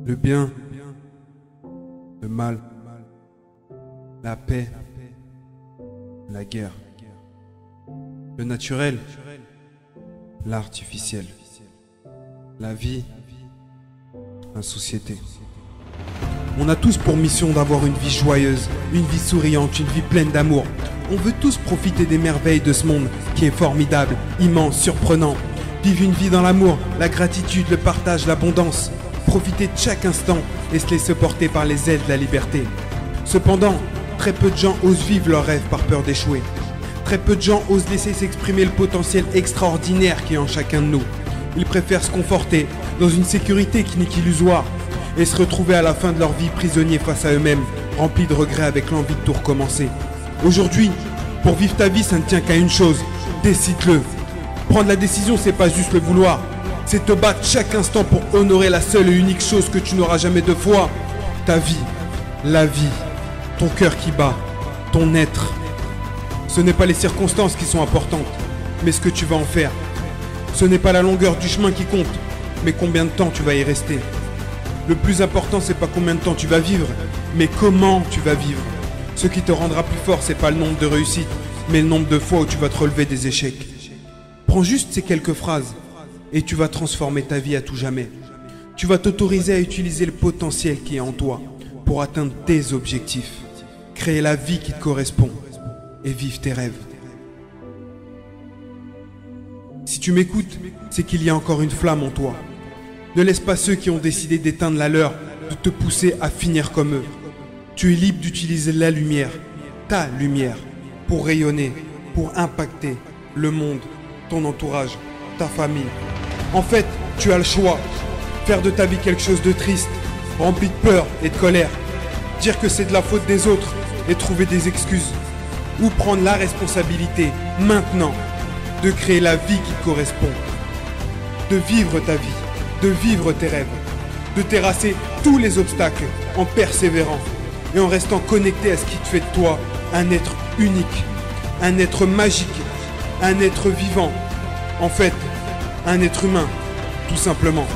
Le bien, le mal, la paix, la guerre, le naturel, l'artificiel, la vie, la société. On a tous pour mission d'avoir une vie joyeuse, une vie souriante, une vie pleine d'amour. On veut tous profiter des merveilles de ce monde qui est formidable, immense, surprenant. Vivre une vie dans l'amour, la gratitude, le partage, l'abondance. Profiter de chaque instant et se laisser porter par les ailes de la liberté. Cependant, très peu de gens osent vivre leurs rêves par peur d'échouer. Très peu de gens osent laisser s'exprimer le potentiel extraordinaire qui est en chacun de nous. Ils préfèrent se conforter dans une sécurité qui n'est qu'illusoire et se retrouver à la fin de leur vie prisonniers face à eux-mêmes, remplis de regrets avec l'envie de tout recommencer. Aujourd'hui, pour vivre ta vie, ça ne tient qu'à une chose, décide-le. Prendre la décision, c'est pas juste le vouloir, c'est te battre chaque instant pour honorer la seule et unique chose que tu n'auras jamais deux fois, ta vie, la vie, ton cœur qui bat, ton être. Ce n'est pas les circonstances qui sont importantes, mais ce que tu vas en faire. Ce n'est pas la longueur du chemin qui compte, mais combien de temps tu vas y rester. Le plus important, c'est pas combien de temps tu vas vivre, mais comment tu vas vivre. Ce qui te rendra plus fort, c'est pas le nombre de réussites, mais le nombre de fois où tu vas te relever des échecs. Prends juste ces quelques phrases et tu vas transformer ta vie à tout jamais. Tu vas t'autoriser à utiliser le potentiel qui est en toi pour atteindre tes objectifs, créer la vie qui te correspond et vivre tes rêves. Si tu m'écoutes, c'est qu'il y a encore une flamme en toi. Ne laisse pas ceux qui ont décidé d'éteindre la leur de te pousser à finir comme eux. Tu es libre d'utiliser la lumière, ta lumière, pour rayonner, pour impacter le monde, ton entourage, ta famille. En fait, tu as le choix. Faire de ta vie quelque chose de triste, rempli de peur et de colère. Dire que c'est de la faute des autres et trouver des excuses. Ou prendre la responsabilité, maintenant, de créer la vie qui te correspond. De vivre ta vie, de vivre tes rêves. De terrasser tous les obstacles en persévérant. Et en restant connecté à ce qui te fait de toi un être unique, un être magique, un être vivant. En fait, un être humain, tout simplement.